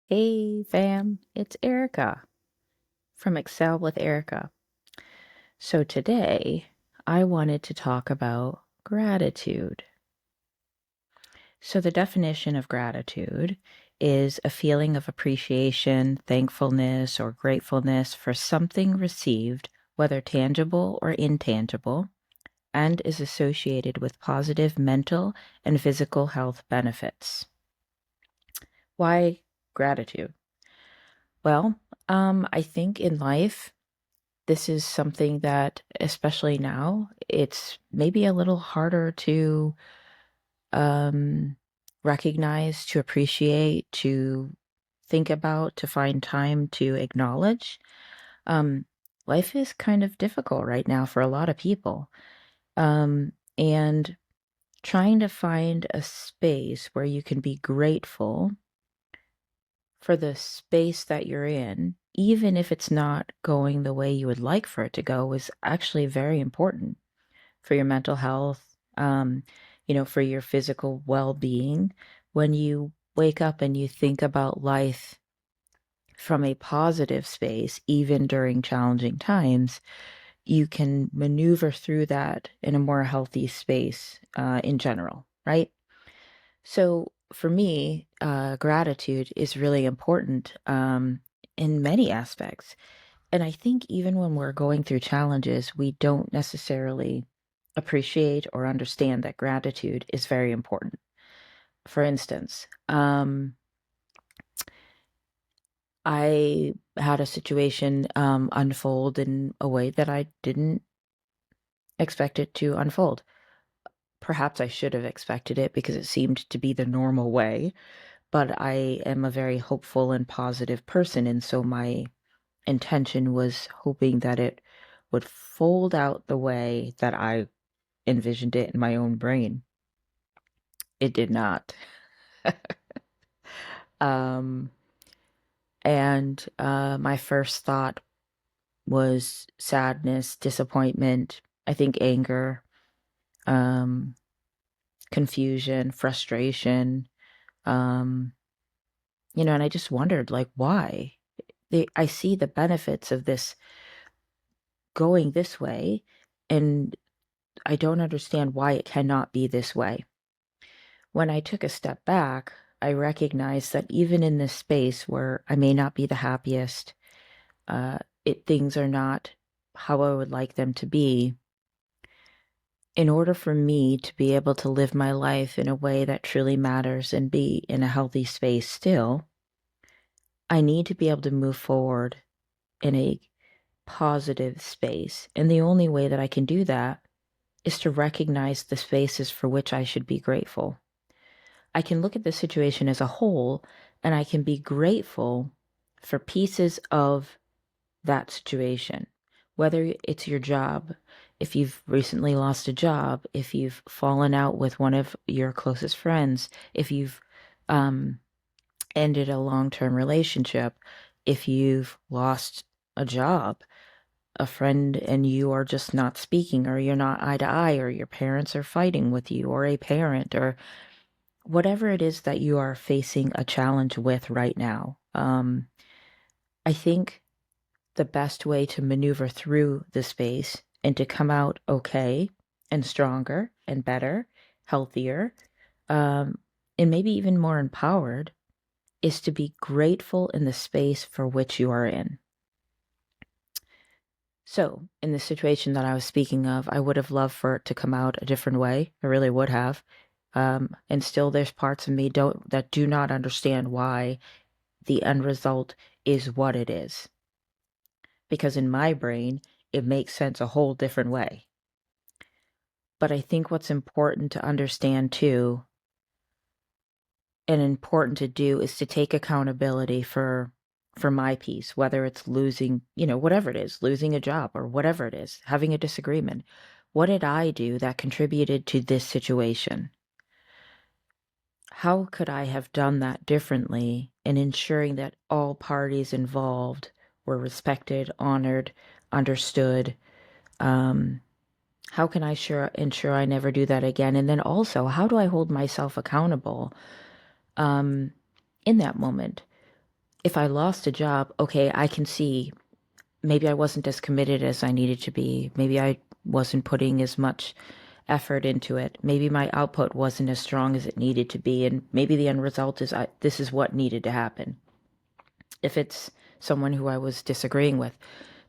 Hey fam, it's Erica from Excel with Erica. So today I wanted to talk about gratitude. So the definition of gratitude is a feeling of appreciation, thankfulness, or gratefulness for something received, whether tangible or intangible, and is associated with positive mental and physical health benefits. Why gratitude? Well, I think in life, this is something that, especially now, it's maybe a little harder to um, recognize, to appreciate, to think about, to find time to acknowledge. Um, Life is kind of difficult right now for a lot of people. And trying to find a space where you can be grateful for the space that you're in, even if it's not going the way you would like for it to go, is actually very important for your mental health, for your physical well being. When you wake up and you think about life from a positive space, even during challenging times, you can maneuver through that in a more healthy space in general, right? So for me, gratitude is really important in many aspects. And I think even when we're going through challenges, we don't necessarily appreciate or understand that gratitude is very important. For instance, I had a situation unfold in a way that I didn't expect it to unfold. Perhaps I should have expected it because it seemed to be the normal way, but I am a very hopeful and positive person. And so my intention was hoping that it would fold out the way that I envisioned it in my own brain. It did not. um, and my first thought was sadness, disappointment, I think anger, um, confusion, frustration. Um, and I just wondered, like, why? I see the benefits of this going this way, and I don't understand why it cannot be this way. When I took a step back, I recognized that even in this space where I may not be the happiest, things are not how I would like them to be. In order for me to be able to live my life in a way that truly matters and be in a healthy space still, I need to be able to move forward in a positive space. And the only way that I can do that is to recognize the spaces for which I should be grateful. I can look at the situation as a whole and I can be grateful for pieces of that situation, whether it's your job, if you've recently lost a job, if you've fallen out with one of your closest friends, if you've um, ended a long term relationship, if you've lost a job, a friend and you are just not speaking, or you're not eye to eye, or your parents are fighting with you, or a parent, or whatever it is that you are facing a challenge with right now. I think the best way to maneuver through the space and to come out okay and stronger and better, healthier, um, and maybe even more empowered is to be grateful in the space for which you are in. So, in the situation that I was speaking of, I would have loved for it to come out a different way. I really would have. And still, there's parts of me that do not understand why the end result is what it is. Because in my brain, it makes sense a whole different way. But I think what's important to understand too, and important to do, is to take accountability for my piece, whether it's losing, whatever it is, losing a job or whatever it is, having a disagreement. What did I do that contributed to this situation? How could I have done that differently in ensuring that all parties involved were respected, honored, understood? Um, how can I ensure I never do that again? And then also, how do I hold myself accountable in that moment? If I lost a job, okay, I can see maybe I wasn't as committed as I needed to be. Maybe I wasn't putting as much effort into it. Maybe my output wasn't as strong as it needed to be. And maybe the end result is this is what needed to happen. If it's someone who I was disagreeing with,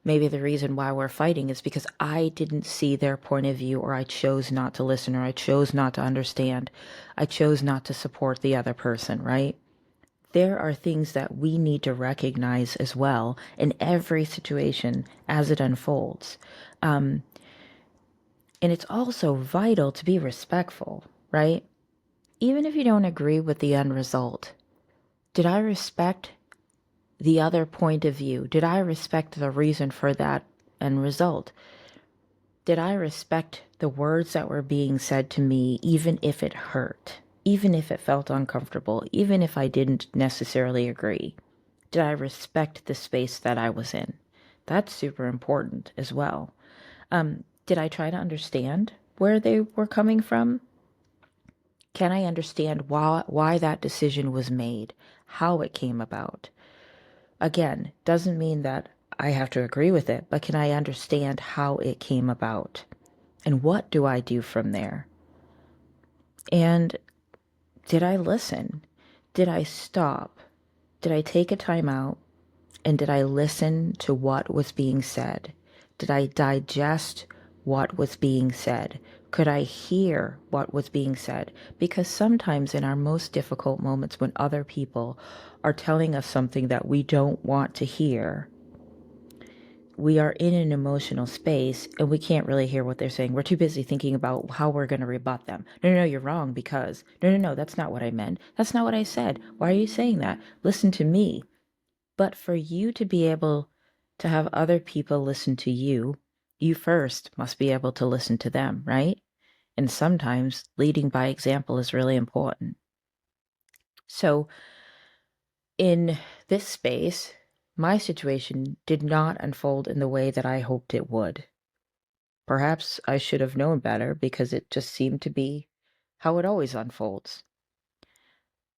maybe the reason why we're fighting is because I didn't see their point of view, or I chose not to listen, or I chose not to understand. I chose not to support the other person, right? There are things that we need to recognize as well in every situation as it unfolds. And it's also vital to be respectful, right? Even if you don't agree with the end result, did I respect the other point of view? Did I respect the reason for that end result? Did I respect the words that were being said to me, even if it hurt, even if it felt uncomfortable, even if I didn't necessarily agree? Did I respect the space that I was in? That's super important as well. Did I try to understand where they were coming from? Can I understand why that decision was made, how it came about? Again, doesn't mean that I have to agree with it, but can I understand how it came about? And what do I do from there? And did I listen? Did I stop? Did I take a time out? And did I listen to what was being said? Did I digest what was being said? Could I hear what was being said? Because sometimes in our most difficult moments, when other people are telling us something that we don't want to hear, we are in an emotional space and we can't really hear what they're saying. We're too busy thinking about how we're going to rebut them. No, you're wrong because. No, that's not what I meant. That's not what I said. Why are you saying that? Listen to me. But for you to be able to have other people listen to you, you first must be able to listen to them, right? And sometimes leading by example is really important. So, in this space, my situation did not unfold in the way that I hoped it would. Perhaps I should have known better because it just seemed to be how it always unfolds.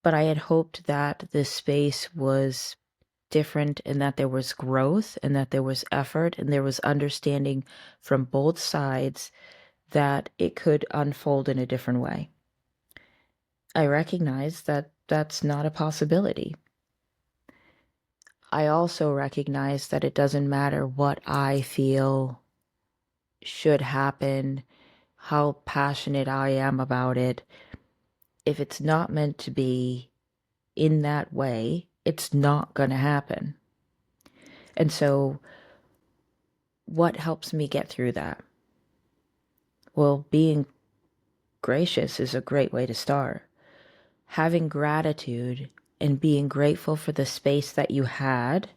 But I had hoped that this space was different and that there was growth and that there was effort and there was understanding from both sides that it could unfold in a different way. I recognize that that's not a possibility. I also recognize that it doesn't matter what I feel should happen, how passionate I am about it. If it's not meant to be in that way, it's not going to happen. And so, what helps me get through that? Well, being gracious is a great way to start. Having gratitude and being grateful for the space that you had,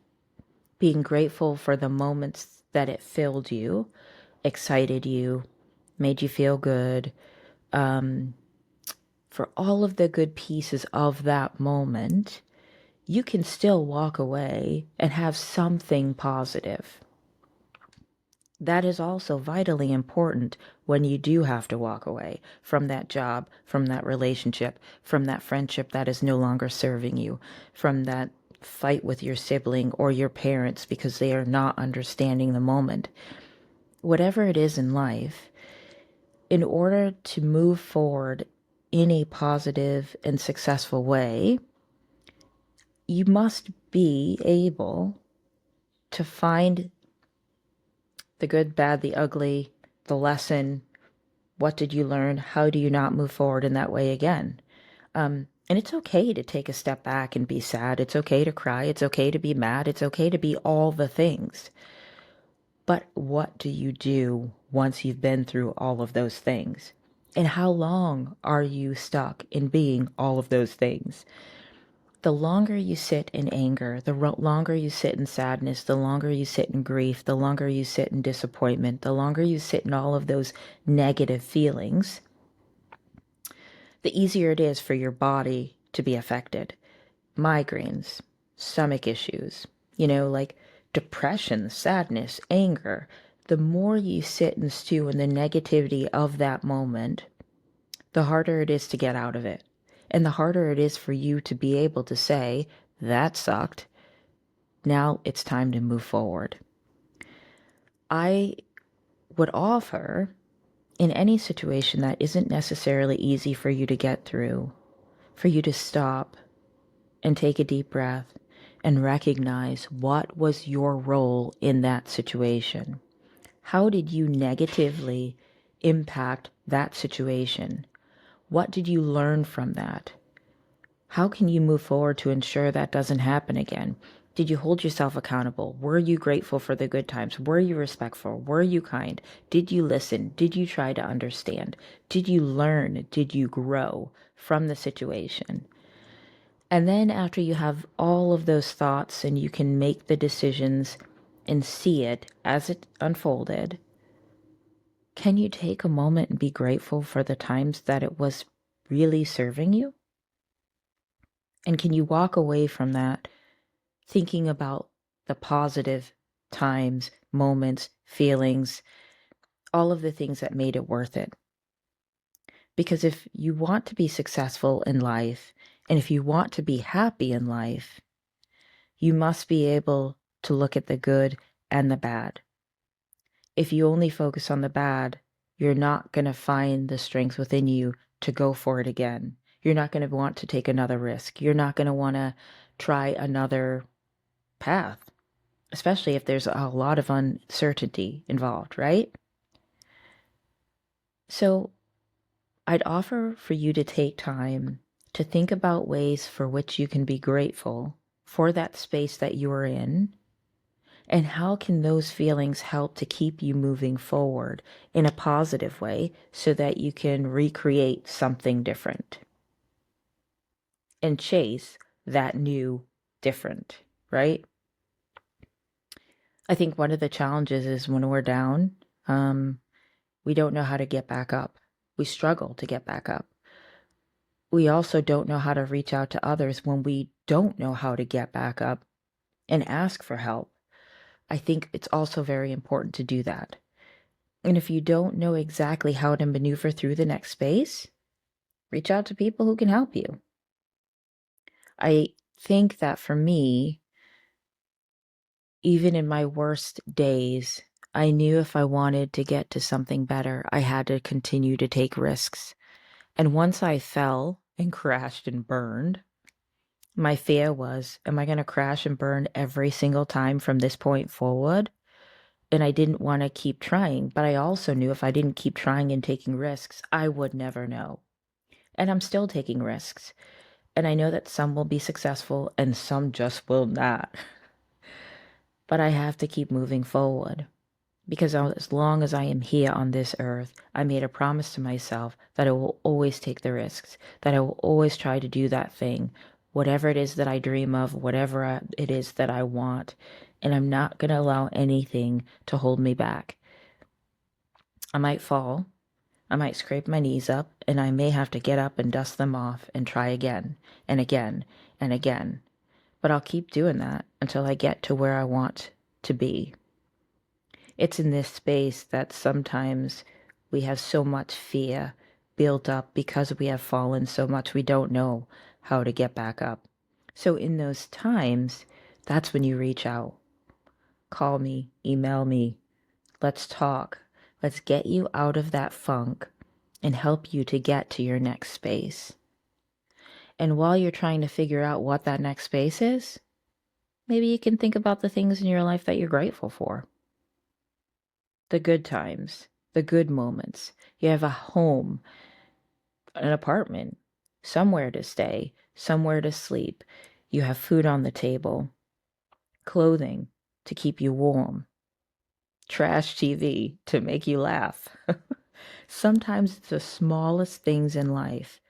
being grateful for the moments that it filled you, excited you, made you feel good, for all of the good pieces of that moment, you can still walk away and have something positive. That is also vitally important when you do have to walk away from that job, from that relationship, from that friendship that is no longer serving you, from that fight with your sibling or your parents because they are not understanding the moment. Whatever it is in life, in order to move forward in a positive and successful way, you must be able to find the good, bad, the ugly, the lesson. What did you learn? How do you not move forward in that way again? And it's okay to take a step back and be sad. It's okay to cry. It's okay to be mad. It's okay to be all the things. But what do you do once you've been through all of those things? And how long are you stuck in being all of those things? The longer you sit in anger, the longer you sit in sadness, the longer you sit in grief, the longer you sit in disappointment, the longer you sit in all of those negative feelings, the easier it is for your body to be affected. Migraines, stomach issues, like depression, sadness, anger. The more you sit and stew in the negativity of that moment, the harder it is to get out of it. And the harder it is for you to be able to say, that sucked. Now it's time to move forward. I would offer, in any situation that isn't necessarily easy for you to get through, for you to stop and take a deep breath and recognize what was your role in that situation. How did you negatively impact that situation? What did you learn from that? How can you move forward to ensure that doesn't happen again? Did you hold yourself accountable? Were you grateful for the good times? Were you respectful? Were you kind? Did you listen? Did you try to understand? Did you learn? Did you grow from the situation? And then after you have all of those thoughts and you can make the decisions and see it as it unfolded, can you take a moment and be grateful for the times that it was really serving you? And can you walk away from that thinking about the positive times, moments, feelings, all of the things that made it worth it? Because if you want to be successful in life, and if you want to be happy in life, you must be able to look at the good and the bad. If you only focus on the bad, you're not going to find the strength within you to go for it again. You're not going to want to take another risk. You're not going to want to try another path, especially if there's a lot of uncertainty involved, right? So I'd offer for you to take time to think about ways for which you can be grateful for that space that you are in, and how can those feelings help to keep you moving forward in a positive way so that you can recreate something different and chase that new different, right? I think one of the challenges is when we're down, we don't know how to get back up. We struggle to get back up. We also don't know how to reach out to others when we don't know how to get back up and ask for help. I think it's also very important to do that. And if you don't know exactly how to maneuver through the next space, reach out to people who can help you. I think that for me, even in my worst days, I knew if I wanted to get to something better, I had to continue to take risks. And once I fell and crashed and burned, my fear was, am I going to crash and burn every single time from this point forward? And I didn't want to keep trying, but I also knew if I didn't keep trying and taking risks, I would never know. And I'm still taking risks. And I know that some will be successful and some just will not. But I have to keep moving forward. Because as long as I am here on this earth, I made a promise to myself that I will always take the risks, that I will always try to do that thing, whatever it is that I dream of, whatever it is that I want. And I'm not going to allow anything to hold me back. I might fall, I might scrape my knees up, and I may have to get up and dust them off and try again and again and again. But I'll keep doing that until I get to where I want to be. It's in this space that sometimes we have so much fear built up because we have fallen so much we don't know how to get back up. So in those times, that's when you reach out. Call me, email me, let's talk. Let's get you out of that funk and help you to get to your next space. And while you're trying to figure out what that next space is, maybe you can think about the things in your life that you're grateful for. The good times, the good moments. You have a home, an apartment, somewhere to stay, somewhere to sleep. You have food on the table, clothing to keep you warm, trash TV to make you laugh. Sometimes it's the smallest things in life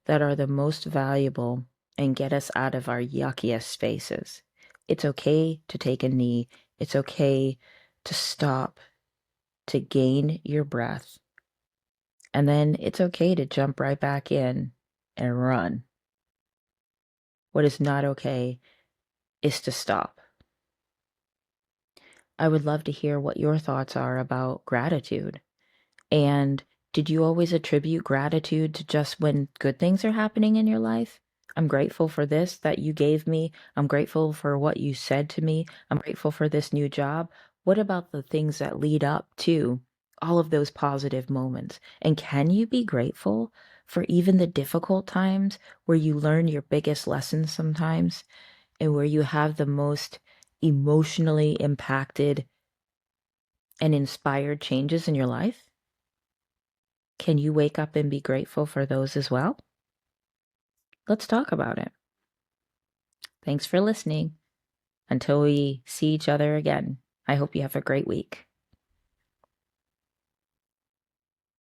that are the most valuable and get us out of our yuckiest spaces. It's okay to take a knee. It's okay to stop, to gain your breath. And then it's okay to jump right back in and run. What is not okay is to stop. I would love to hear what your thoughts are about gratitude. And did you always attribute gratitude to just when good things are happening in your life? I'm grateful for this that you gave me. I'm grateful for what you said to me. I'm grateful for this new job. What about the things that lead up to all of those positive moments? And can you be grateful for even the difficult times where you learn your biggest lessons sometimes and where you have the most emotionally impacted and inspired changes in your life? Can you wake up and be grateful for those as well? Let's talk about it. Thanks for listening. Until we see each other again, I hope you have a great week.